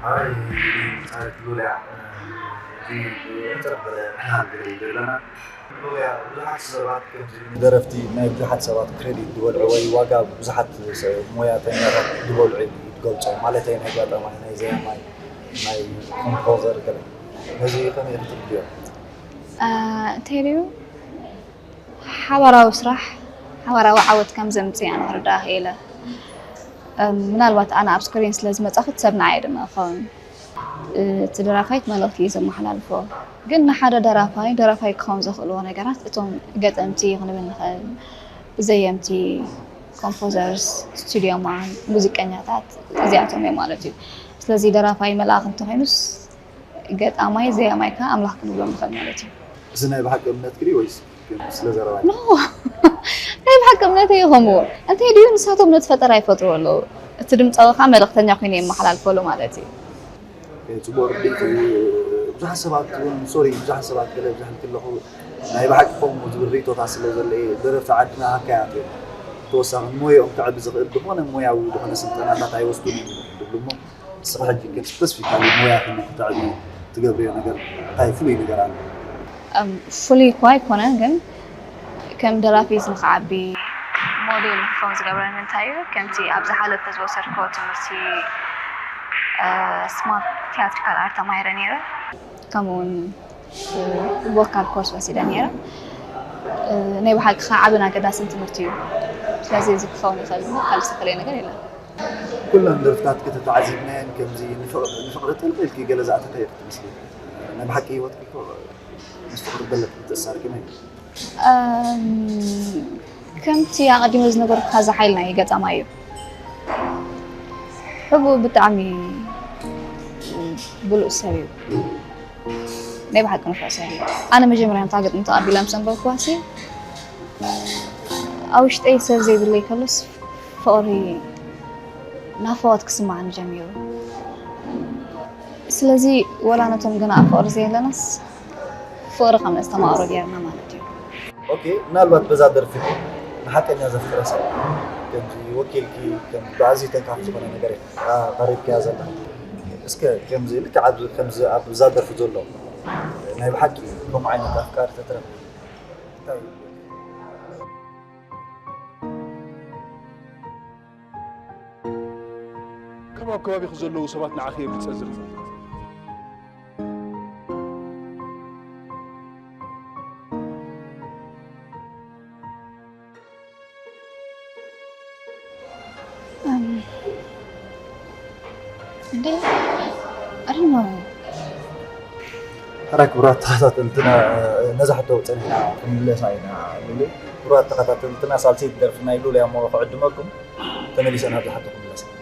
هاي هاي لولا في تربى لنا لولا بزحت سبات درفتي ما بزحت سبات كريديت دول عوي واقع بزحت مويا تانية دول عيد قلت مالتين هيك هذا ما زي ماي كومبوزر كذا هذه كم يرتبط تيريو حوارا وسرح حوارا وعود كم زمتي أنا رداه إلى من الوقت أنا أبسكرينس لازم أخذ سبنا عيد ما خون تدرافايت مالوت لي زم محل الفو قلنا حدا درافاي كون زخلوا أنا قرأت إتهم قد أمتي غنبنا خل زي أمتي كومبوزرز ستوديو مان موسيقانيات زياتهم مالتي ስለዚህ درافاي ملاخ انتهينوس قد أماي زي أماي كا أملاح كنو بلوم خل مالتي زنا بحق أمنات كري ويس سلازراوي نو أي بحق أمنات يهمو أنت يديون ساتو من تفتر أي فترة لو تدم تأخذ ملختني أخويني محل الفولو مالتي تبور بيت بزح سبات سوري بزح سبات كله بزح كله هو ناي بحق قوم وتبريتو تحصل زي درف عدنا هكايا توصل مويه أم تعب زغ دخلنا مويه ودخلنا سنتنا لا تعيوستوني دبلومو صراحة جدا سبيسيفيك على مويه كنا تعبي تقبري نقدر هاي فلي نقدر عنه فلي كواي كونن جن كم درافيس مخعبي موديل فونز قبل من تايو كم تي أبز حالة تزوج سرقات مرتي سمارت تياتريكال آرت مايرانيرا كمون ووكال كورس وسيدانيرا نبي حق خاعبنا كذا سنت مرتيو لازم يزك خوني خلنا خلص خلينا قليلا كلنا درفتات كده تعذبنا كم زي نفقرت البيت كي جلزات تغير مثلي أنا بحكي وقت كي نفقر بلد تأثر كمان كم تي عادي مزنا برك هذا حيلنا يجت أمايو حبو بتعمي بلو سريع نبي حق نفع سريع أنا مجمرة نتاقد نتقابل لمسن بوكواسي أو شت أي سر زي باللي خلص فوري نافوت كسمع عن جميل سلزي ولا نتم جنا فور زي لناس فور خمس تمارو جيرنا مالتي أوكي نالبات بزادر فيه حتى إني أزفر أسا كم زي وكيل كي كم بعزي تنكافت من نجاري قريب كذا لا إسكا كم زي لك عبد كم زي عبد بزادر في دولة نهي بحكي كم عينك أفكار تترى طيب كم كبابي خزلوا سباتنا عخير بتسأزر راك برات تخطط انتنا نزحتو صنعنا كل ساينا لي برات تخطط انتنا سالسيت درفنا يلو لي امو قعد دمكم تمليسنا هذا حتى كل ساينا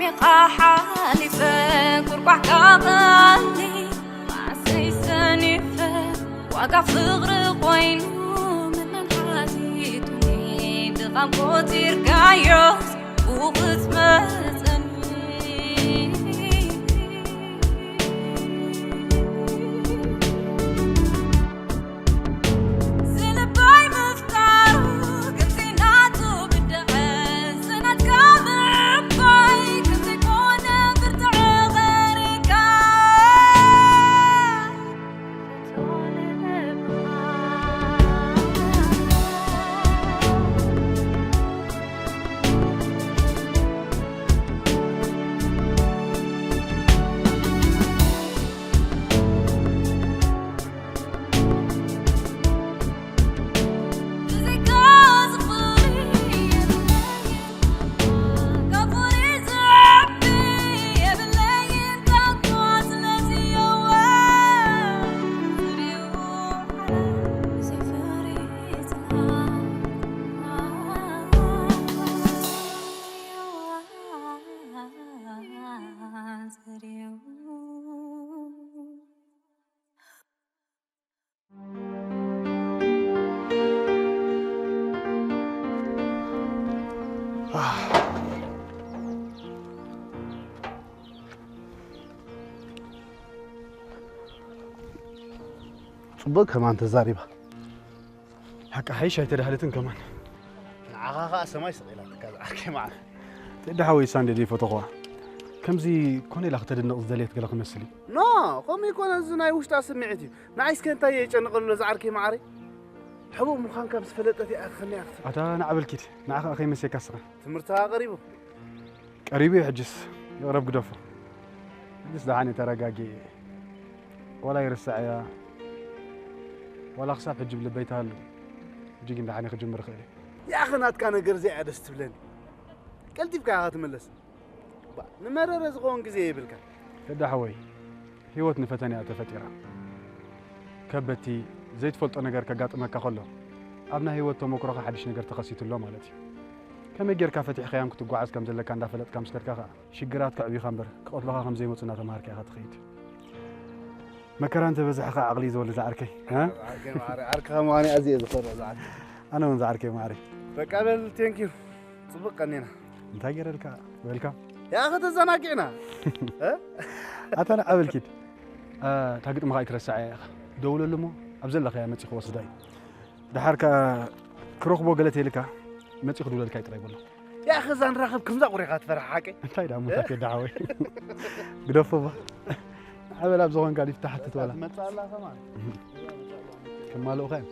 عميقة حالفة كربع كاغالي معسي سنفة وقف غرق وينو من حاليتني دغم كوتير قايوس وغث صبك كمان تزاريبه حق حيش هيتدهلتن كمان عغاغا سماي سقيلات كذا احكي معك تدحوي ساندي دي فوتوغا كمزي كوني لا ختدنق زليت قلق مسلي نو قومي كون زناي وشتا سمعتي نعيس كنت يጨنقلو زعركي معري حبوب مخان كم سفلطتي اخني اخت اتا نعبل كيت نعخ اخي مسي كسره تمرتها قريبو قريبي حجس يقرب قدفو بس دعاني ترقاقي ولا يرسع يا ولا خصاب تجيب لي بيت هالو جيك ندحاني خجمر خيري يا اخي نات كان غرزي عدس تبلني قلتي بكا تملس نمرر زغون غزي يبلك كدا حوي هيوتني فتني اتفتيرا كبتي زيت فلط نغير كغاطمك خلو ابنا هيوت مكروخ حدش نغير تخسيتلو مالتي كما غير كفتح خيام كتغعز كم زلك اندا فلط كم سكركا شجرات كعبي خمبر قطلها خم زي مصنا تماركي خيت مكرانت بزحخ عقلي زول زعركي ها عركها ماني ازي زخر زعرك انا من زعركي ماري بقبل ثانك صبق قنينا انت غيرلك ويلكم يا اخي تزناقينا ها اتنا قبل كده تاقد ما يترسع يا اخي دولو لمو ابزل لك يا متي خوسداي دحرك كروخبو قالت لك متي خدول لك يطري بالله يا اخي زان راخب كم قريقات فرح حقي انت دامو تاكي دعوي قدفوا عمل ابزون قاعد يفتح حتى ولا ما شاء الله كمان كمالو خير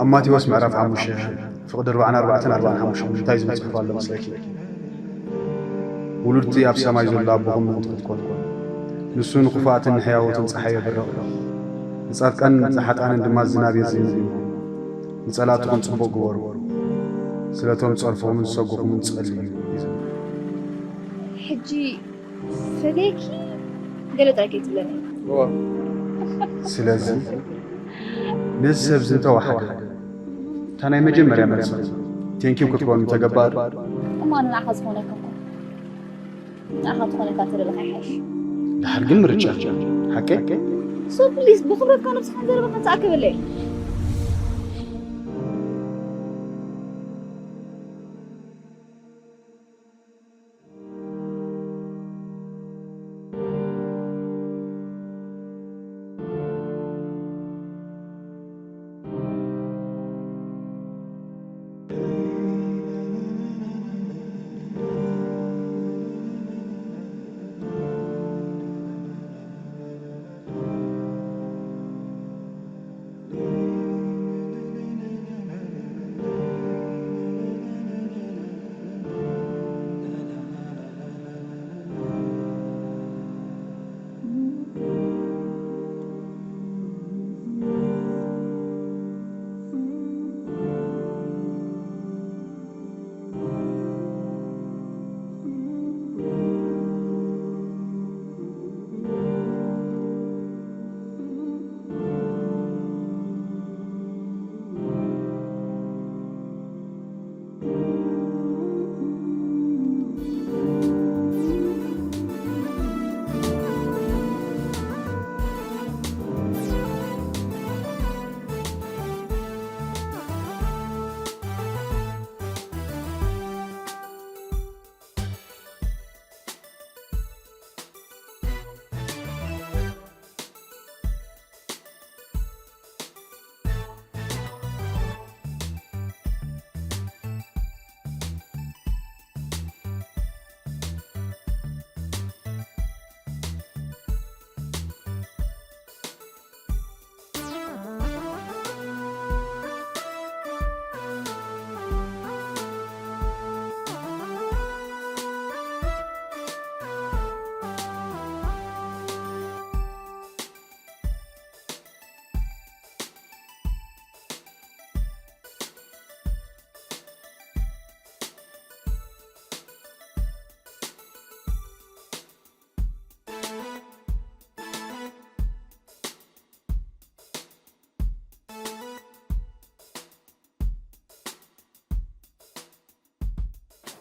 أماتي واسمع رفع مش فقد 44 እንታይ ዝብል ጽሑፍ ኣሎ መስለኪ ውሉድቲ ኣብ ሰማይ ዘሎ ኣቦኹም እንትትኮኑ ንሱ ንኽፉኣትን ንሕያዎትን ፀሓይ የብርቕ ንጻድቃን ንሓጣንን ድማ ዝናብ የዝንብ ንጸላትኩም ጽቡቕ ግበሩ ስለቶም ጸርፎምን ዝሰጉኹምን ጸልዩ ሕጂ ፈለኪ ገለጣቂ ትብለኒ ስለዚ ንሰብ ዝተዋሓደ እታ ናይ መጀመርያ መልሲ ቴንኪው ክትኮኑ ተገባር እማ ንዓኻ ዝኾነካ ንዓኻ ዝኾነካ ትደለኻ ይሓይሽ ድሓር ግን ምርጫ ሓቂ ሶ ፕሊዝ ብኽብረትካ ነብስኻ ዘረበካ ተኣክበለይ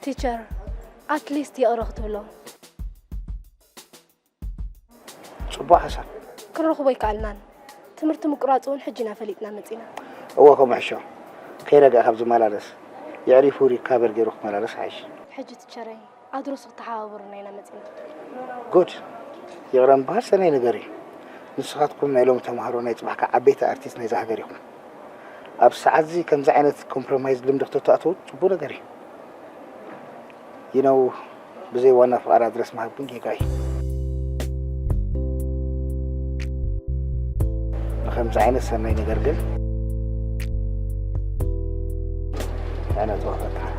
تيتشر اتليست يقرأ له صباح حسن كنرخبو يكالنان تمرت مقراطون حجنا فليتنا مصينا هو كم عشو كيرجع خبز مالارس يعرفوا ركابر جروخ مالارس عايش حجة تشري ادرس تحاورنا هنا مصينا جود يغرم بحسنه نغري نسخاتكم نايلوم تمهرونا يصبحك عبيت ارتيست نيزا هغريكم اب ساعات زي كم زعينت كومبرومايز لمدخت تاتو صبو نغري you know بزي وانا فقرا درس مع بنجي جاي خمس عين السنة نقرقل أنا توقعتها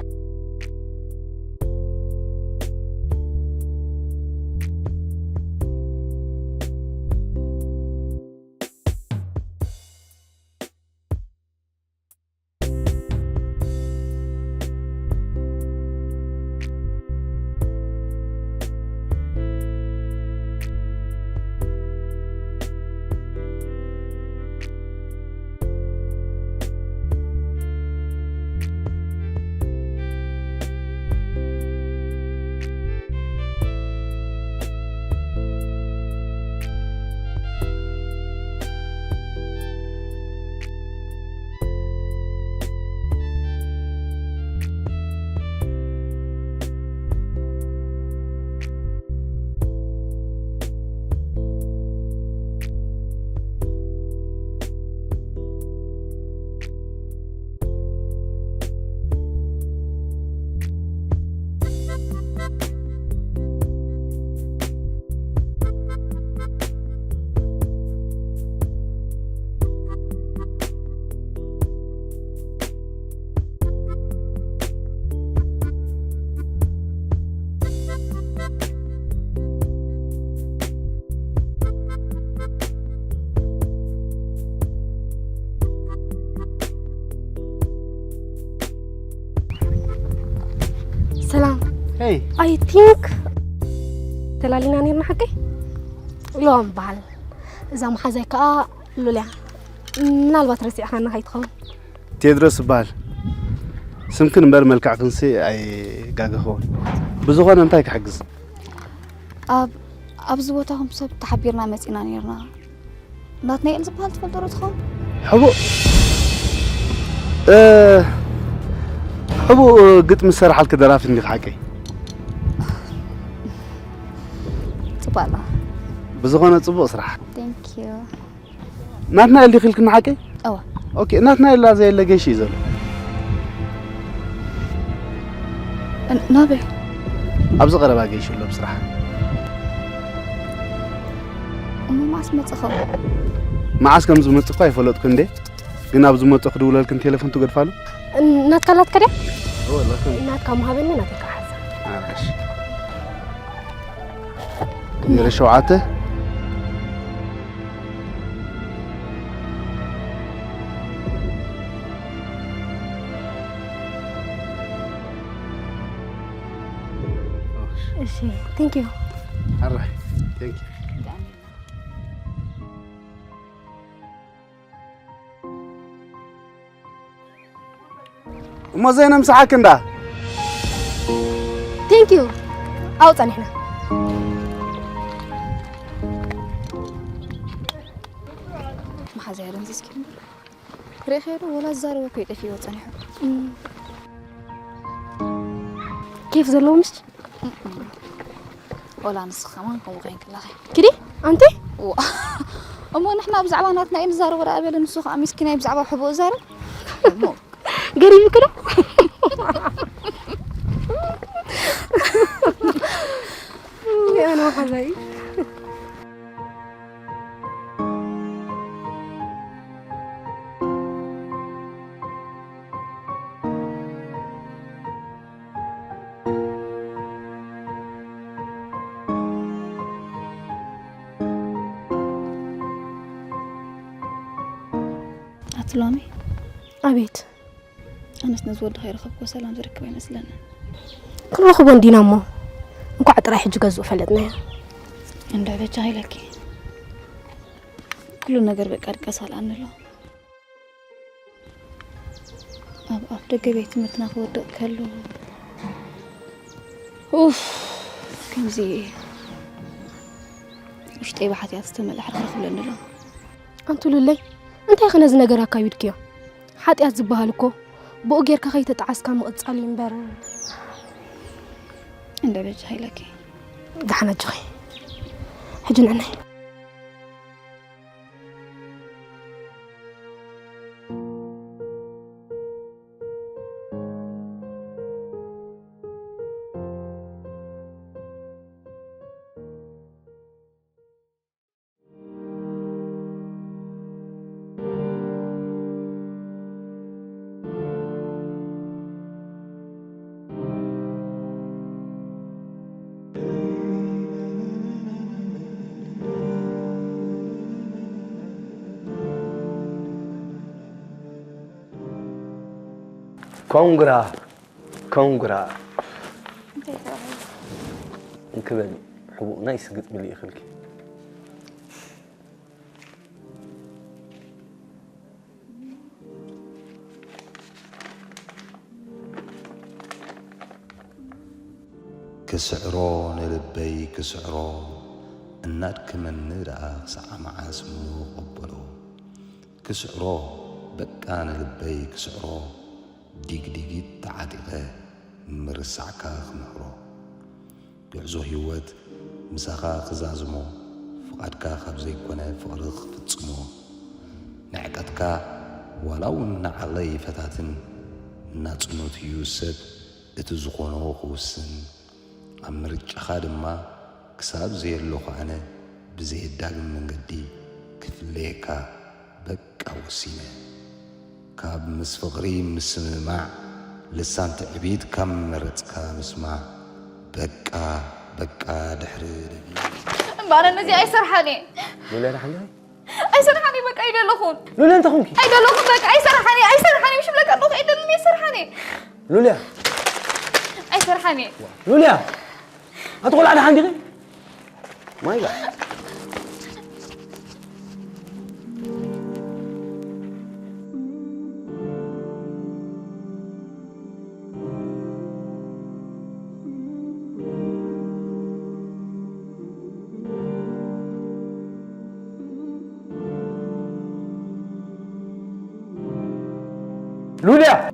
سلام. هي I think تلالينا نيرنا حقي يوم بعل إذا ما حزيك لوليا نالبات رسي أخانا هيتخون تيدرس بال سمكن مبر ملكع كنسي أي جاجهون بزغان أنتايك حجز أبزوتهم سب تحبيرنا مسئنا نيرنا ناتني إلز بحال تفضلوا تخون حبو حبو قلت مسرح الكدرات إني حكي تبالا بزغان تصبو صراحة thank you ناتنا اللي خلكنا حكي أوه أوكي ناتنا إلا زي اللي جيش يزول نابي أبز غربا جيش ولا بصراحة ما اسمه تخو ما عسكم زمت قاي فلوت كندي جنا بزمت أخذ ولا كنت تلفون تقدر فالو ناتكلات كده والله كنت نات كم هابني ناتك حسن عارش يا شوعته إيشي thank you الرحي ثانك يو ما زين امسحك انده thank you أوصل هنا ما حزيرن زيسكين ريخير ولا زار وكيد في وصنح كيف زلومش ولا نسخة ما نكون غين كلها كدي أنت أمو نحنا بزعبا ناتنا إن زار ولا قبل نسخ أميس كنا بزعبا حبو زار مو قريب كده يا أنا وحزي أتلامي أبيت أنا سنزود خير خبك وسلام زركب يمسلنا كل رخبون دينامو نكو عطرا حج جزو فلتنا عند بيت جايلك كل نجر بقى كسال عن الله أب دقة بيت متنا خود كله أوف كم زي وش تبي حتى تستمر لحد خلنا الله أنتو للي أنت يا خناز نجرا كايد كيا حتى أزبها لكو بوجير كخيت تعسك مقصالي مبر عند بيت جايلك دحنا جاي حجن عني كونغرا انكبل حبوق نايس قد ملي خلكي كسعرو نلبي كسعرو النادك من نرى ساعة مع اسمه قبلو كسعرو بكان نلبي كسعرو ديك ديك تعاتقه مرسعكا خمحرو بيعزو هيوت مساخا خزازمو فقادكا خبزي كونه فقرخ فتسمو نعقدكا ولو نعلي فتاتن ناتنوت يوسف اتزقونو خوسن أمرج خادمة كساب زي اللوخة أنا بزي الداقم من قدي كفليكا بك أوسينة كاب مسفغري مسمع لسان تعبيد كم مرتكا مسمع بكا دحر دبي بانا نزي أي سرحاني لولا رحلي أي سرحاني بك أي دلخون لولا أنت خونك أي دلخون بك أي سرحاني مش بلك أروح أي دلني سرحاني لولا أي فرحانة لوليا أدخل على عندي ما يقع لوليا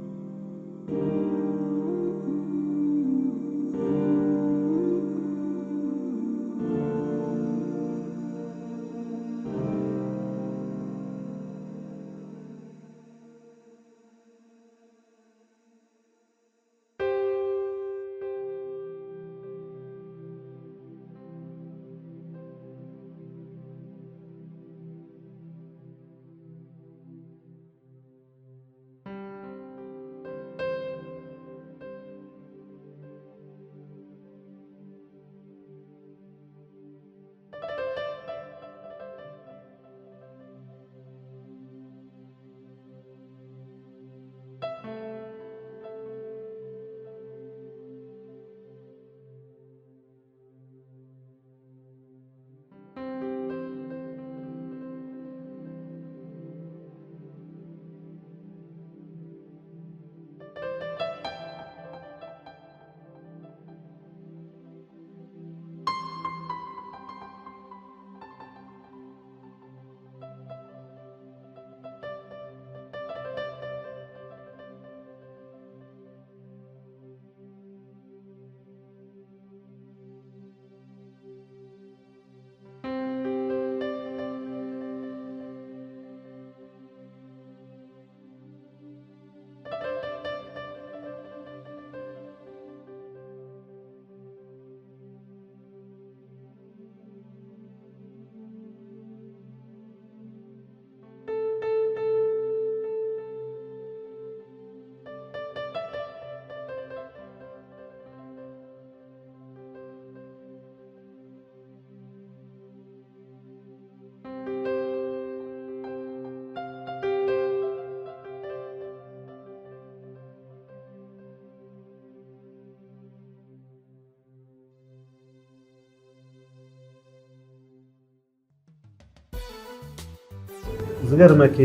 زغرمك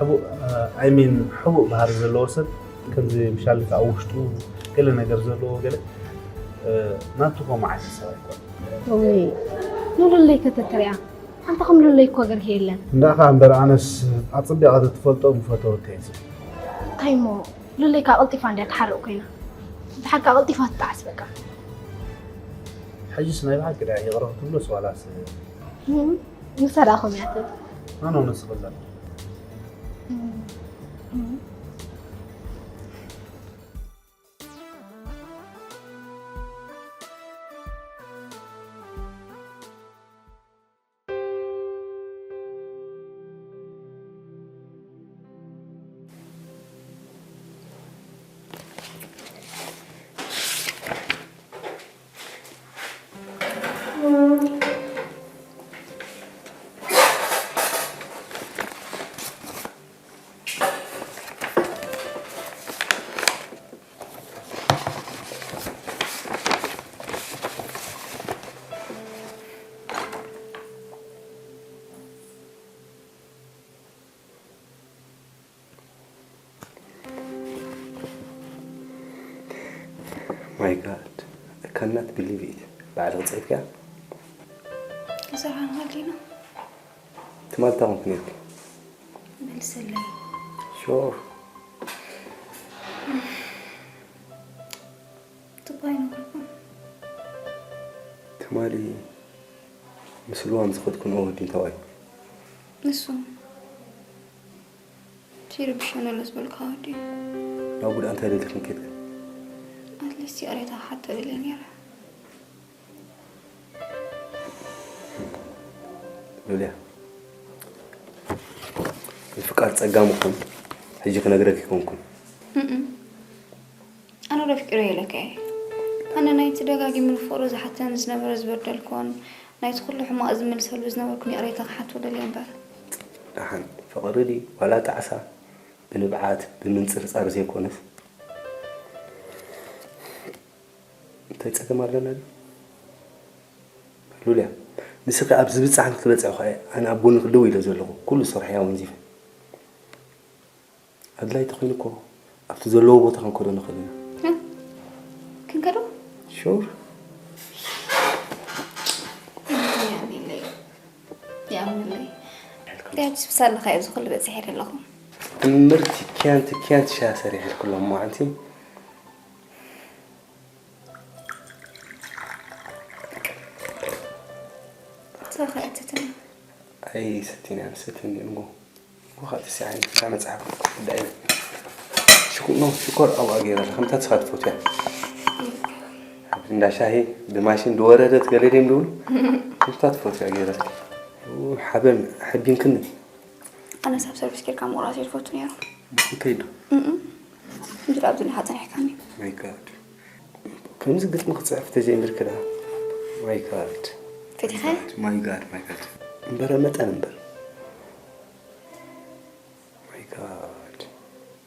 حبو ايمين حبو بحر زلو سب كنزي مشالك اوشتو كل ነገር زلو ገለ ናትቆም ዓሰብ አይቆም ወይ ኑሉለይ ከተተሪያ አንተ ከምሉለይ እኮ ገር ሄለን እንዳኻ እንበር ኣነስ ኣጽቢqa ትፈልጦ ምፈተው ከይስ ታይሞ ሉለይ ካ ቀልጢፋ እንዳትሓርቅ ኮይና ብሓቂ ቀልጢፋ ትጣዓስ በቃ حجس ናይ ባሓቂ ዳ ይቕረብ ትብሎ ሰዋላስ ንሰራኹም ያተ ኣነ ነስበላ My God, I cannot believe it. بعد غصيت كا؟ زرعان هالينا تمال تاون كنيك بالسلام شوف تبغين نقولكم تمالي مسلوان زخدكم أودي تواي نسو تيري بشأن الأسبوع هادي لو بود أنت هديتك من كده أتلسي أريدها حتى بالليل لوليا الفكار تسقامكم حجي كنقرك يكونكم أنا رفكري لك أنا نايت دقاقي من الفرز حتى نزنبر زبردل كون نايت كل حما أزمل سلبز نبركني أريتها حتى ولا اليوم بال أحن فقردي ولا تعسى بنبعات بمنصر صار زي كونس እንታይ ፀገም ኣለና ሉልያ ንስኺ ኣብ ዝብፃሕ ክትበፅሕ ኸ ኣነ ኣብ ጎኒ ክደው ኢለ ዘለኹ ኩሉ ስራሕ ያው እንዚፈ ኣድላይቲ ኮይኑ እኮ ኣብቲ ዘለዎ ቦታ ክንከዶ ንኽእል ኢና ክንከዶ ሹር ያጅ ብሳለኸ እዩ ዝኽእል በፂሕ ሄድ ኣለኹ እምርቲ ክያንቲ ሻ ሰሪሕ ኩሎም ማዓንቲ تخيلتني أي ستين عام ستين نقول وخات الساعة تعمل صعب دائما شكر أو أجير خمسة تسخط فوتها عند شاهي بماشين دوردت قليلين دول خمسة تفوت أجير حابين كنا أنا سافر بسكير كم مرة أصير فوتني يا كيدو مدير عبد الله حتى يحكيني ماي جاد كم زقت مقطع في تجي أمريكا ده ماي جاد فتحة ماي جاد مبرة متى نمبر ماي جاد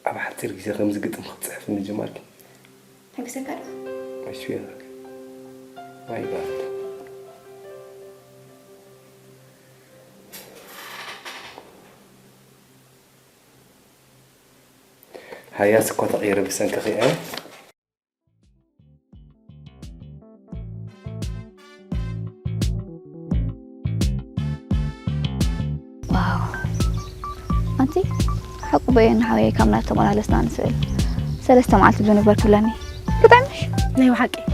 أبى حتى رجع خمس قط مقطع في النجمال هاي بسكر مش فيها ماي جاد هيا سكوت غير بسنك خيئة واو أنتي حق بين حوالي كم ناتم على لسنا نسأل سلسة معلت بدون بركو لاني بتعمش نايو حقي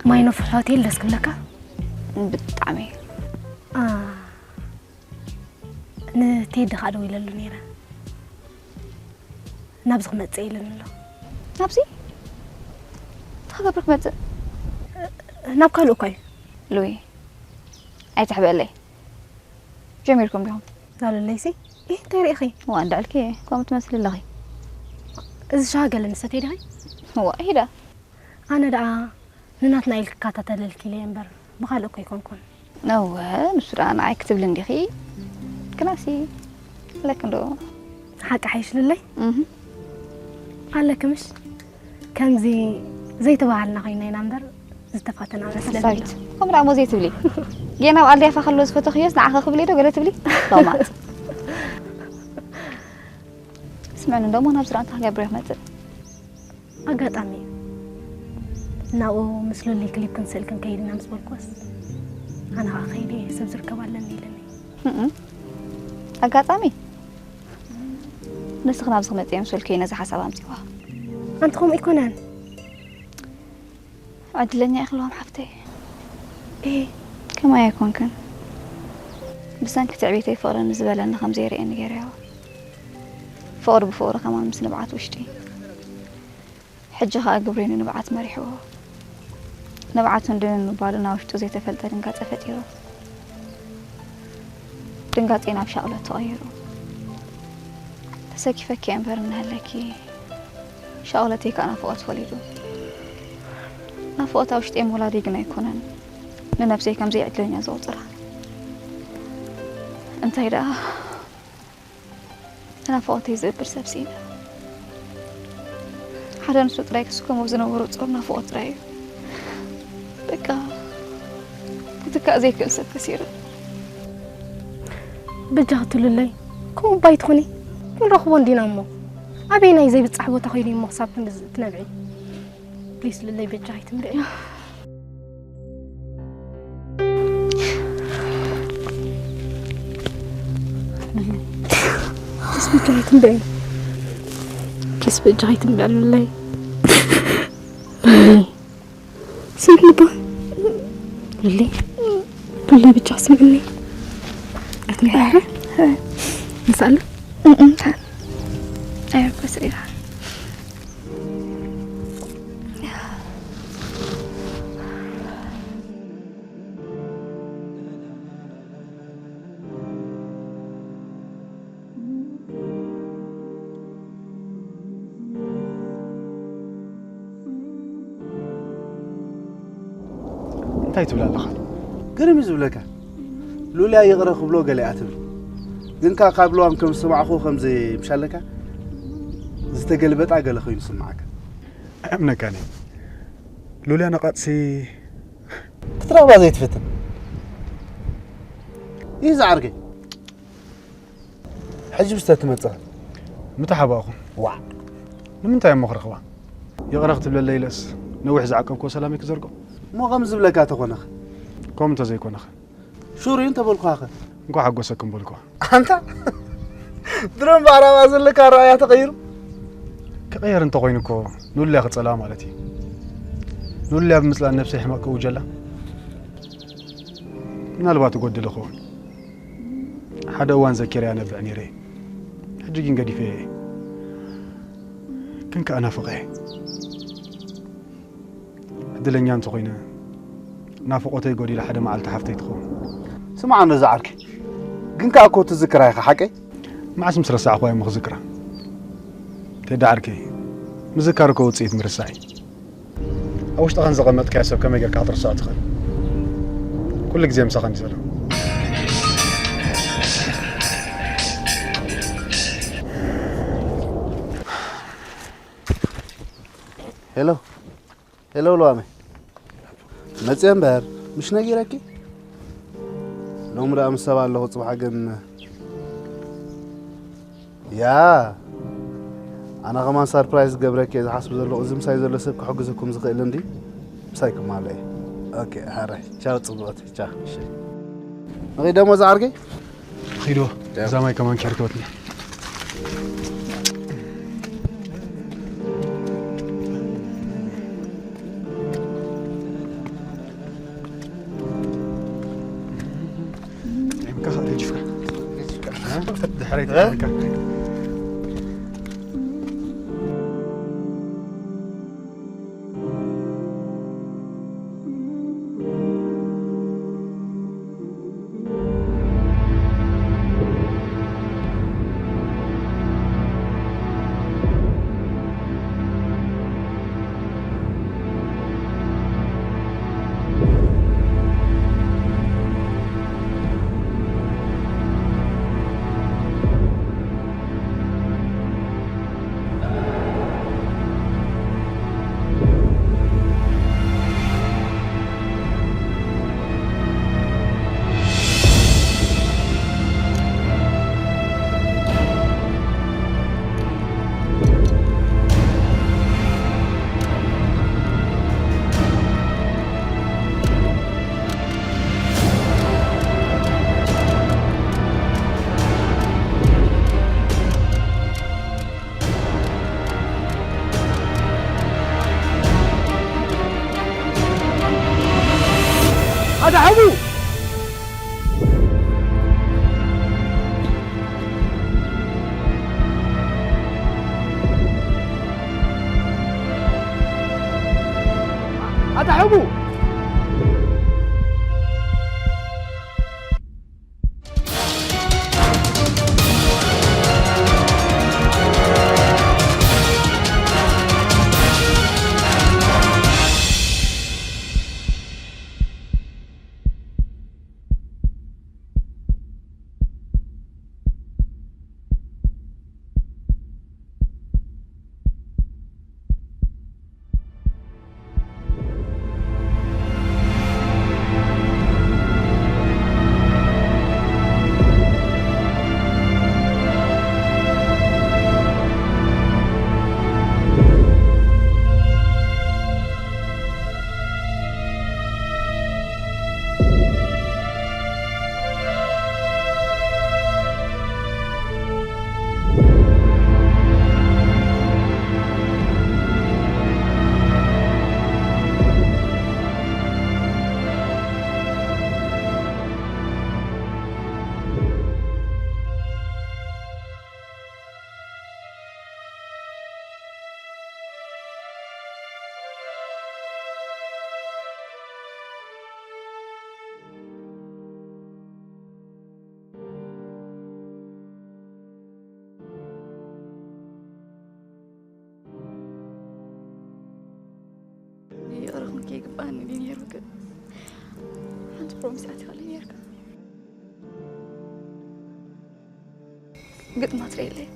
ما ينفح هاتي لسكم لك بتعمي نتيد خادو إلى اللونيرة نابز خمت زي لنلو نابزي تخبرك مت نابكا لوكاي لوي أي تحب لي جميلكم اليوم قالوا ليسي إيه تيري أخي هو عند الكي قامت تمثل اللغي إذا شاقة لنسة تيري هو إيه ده أنا دعا نناتنا الكاتة للكليين بر بخالوكا يكون نوه نسرع أنا عايكتب لندخي كناسي لكن دو حق حيش للي قال لك مش كان زي تبعلنا خينا ينامبر استفاتنا على سلامي كم رأمو زي تبلي جينا وقال لي فخلص فتخيص نعخ خبلي دو قالت تبلي طومات اسمعنا دوما نبصر أنت حاجة برحمة أقعد أمي ناو مثل اللي كليب كنسل كان كيدنا مسبول كوس أنا أخيلي سبزر كوالني لني أقعد أمي نسخنا بسخمة يمسول كي نزح حسابها متيوها أنتهم إيكونان عدلني أخلوهم حفتي إيه كما يكون كان بس أنك تعبيتي فورا نزبال أن خمزيري إني جريعه فور بفورة كمان مس نبعت وشتي حجها قبرين نبعت مريحوه نبعتهم دون نبالنا وشتو زي تفلت دنقات أفتيرو دنقات إنا بشغلة تغيرو تساكي فكي أنبر من هلاكي شغلتي كأنا فوقت وليدو أنا فوقت وشتي مولادي قنا يكونن لنفسي كم زي عدلوني زوطرة انت هيدا أنا فوقتي زي برسبسينا حدا نسوط رايك سكوم وزنو ورطورنا فوقت رايك بكا بتكا زي كنسة كثيرة بجهت للي كم بايت خوني كن رخبون دينامو أبينا زي بتصحبو تخيلين مخصاب تنبعي بليس للي بجهت مبعي كيس بجهت مبعي كيس بجهت مبعي للي للي سيب لبا للي للي بجه سمعني أتني بحر نسأله أيوة بس إيه እንታይ ትብላ ኣለኻ ገረም ዝብለካ ሉልያ ይቕረ ክብሎ ገለ ኣትብል ግን ካብ ልዋም ከም ዝሰማዕኹ ከምዚ ምሻለካ ዝተገልበጣ ገለ ኮይኑ ስማዓካ ኣምነካኒ لولي أنا قاتسي كترابا زي تفتن يزعرقي حجب ستتمتع متحبا أخو وا نمنتا يا مخرخ وا يغرقت بلا الليلس نوح زعقمكو سلامي كزرقو مو غمز بلكا تخونخ كوم انت زي كونخ شوري انت بلقو اخر نكو حقوسكم بلكو انت درم بعرا زلك الرأي تغير كغير انت قوينكو نولي اخذ سلام مالتي نولي بمثل النفس يحمق وجلا نالبات قد لخو حدا وان ذكر انا بعني ري حجين قدي فيه كنك انا فقيه دلنيان تقينا نافقوتي يقولي لحدا ما على حفتي تخون سمع انا زعرك كنك اكو تذكر يا حقي ما اسم سرسع اخويا مخذكره تدعركي مذكركو وصيت مرساي اوش طغن زغمت كاسب كما يقال 4 ساعات تخل كل جزيم سخن سلام هلو هلو لوامي مصيام بار مش نغيركي لو مرا مسبا الله صباح جن يا انا كمان سربرايز قبرك اذا حسب زلو ازم ساي زلو سب كحجزكم زقيل اندي مسايكم علي اوكي هاري تشاو صبوتي تشاو نغي دمو زعرقي خيرو زعماي كمان كرتوتني هذا حبو هذا حبو يقبعني دين يرك أنت برومس أتخلي يرك قد ما تريلي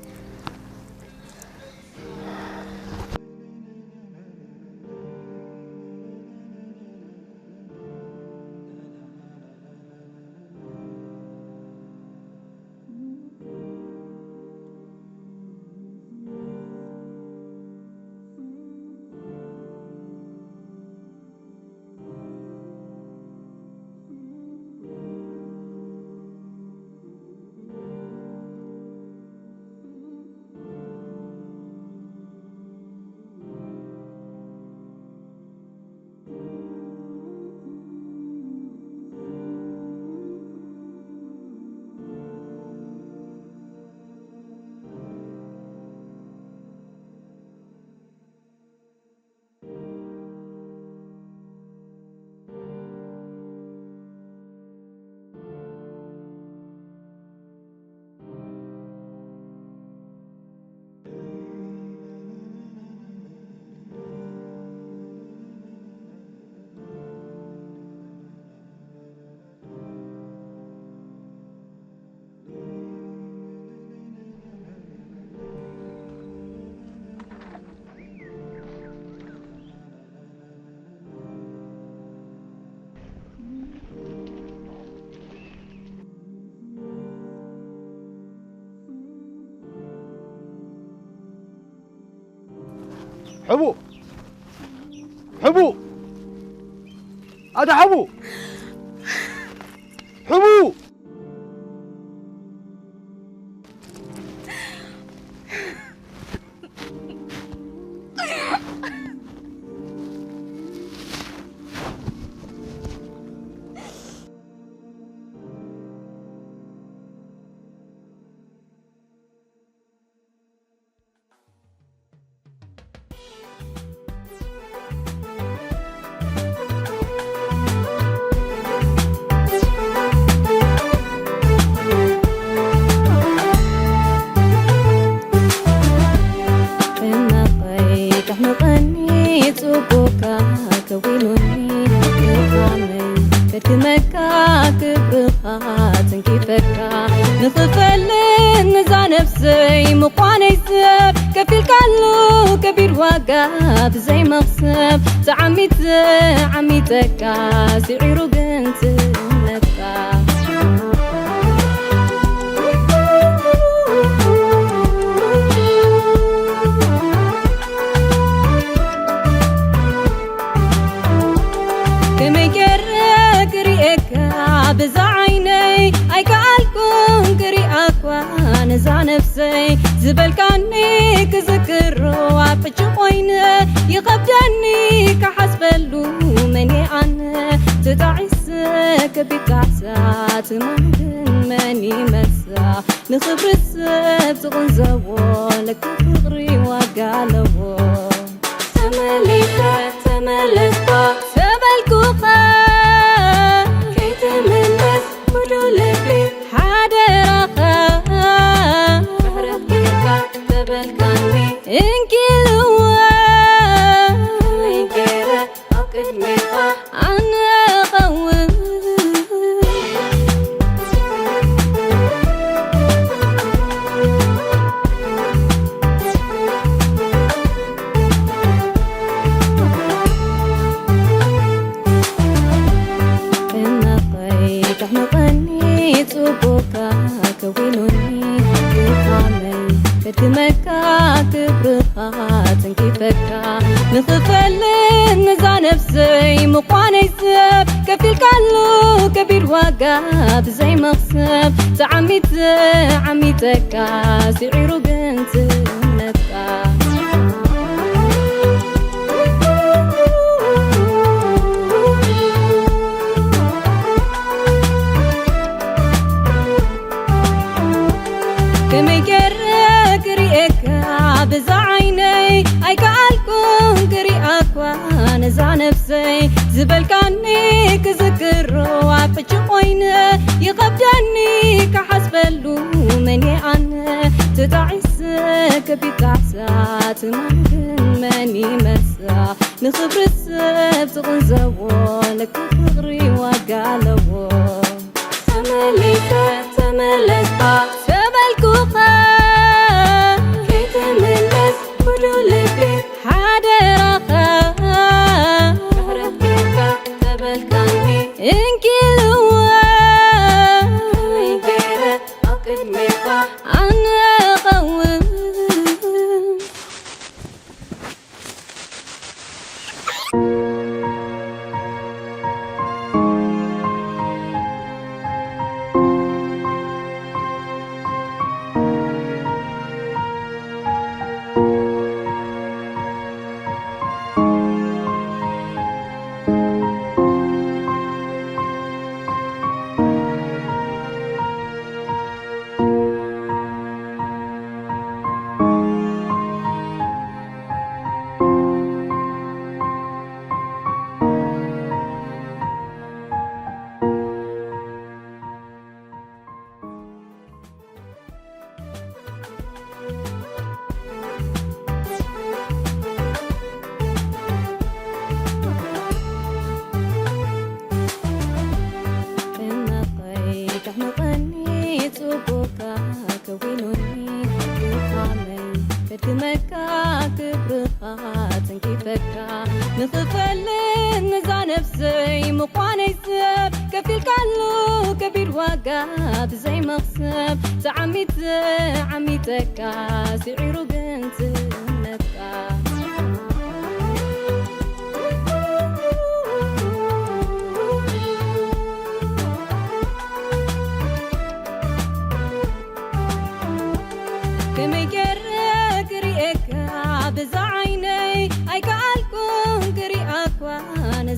حبو حبو هذا حبو حبو زي مغصب عميتك سعيرو قنت نكا كما يكرك ريئك بزعيني اي كالكم كريئك ونزع نفسي زبل كاني كذكره وعبج قوينه يغبدني كحسبلو مني عنه تتعسك بكعسات ماني مسا نخبر السبت غنزو لك فغري وقالو تملستا سبلكوخا كي تملس ودولبي حادرخا فهرت كيكا تبلكاني انكي لوا لينكيرا اقد ميقا عنا قوم كوينوني كفامي كتمكا كبرخات كيفكا نخفل نزع نفسي مقواني سب كفيل كالو كبير وقاب زي مغصب عميتك سعيرو قنت نكا كما يكرك ريئك بزعيني اي كالكم كريئك ونزع نفسي زبل كاني كذكره وعبج قوينه يغبدني كحسبلو مني عنه تتعسك بكعسات ماني مسا نخبر السبت غنزو لك فغري وقالو تملستا سبلكوخا كي تملس ودولبي حادرخا فهرت كيكا تبلكاني انكي لوا لينكيرا اقد ميقا عنا قوم نخفل نزع نفسي مقواني سب كفيل كالو كبير وقاب زي مغصب عميتك سعيرو قنت نكا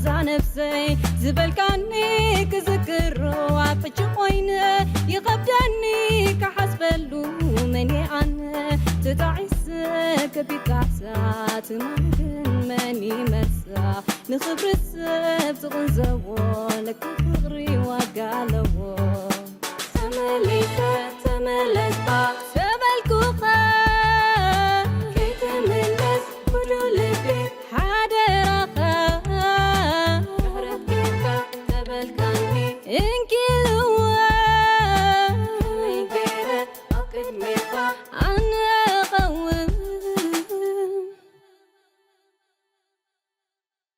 نزا نفسي زبلكاني كذكرو عفتش قوينة يقبدني كحسبلو مني أنا تتعيس كبيت كعسات ممكن ماني مرسى نخبر السب تغنزو لك فغري وقالو تمليت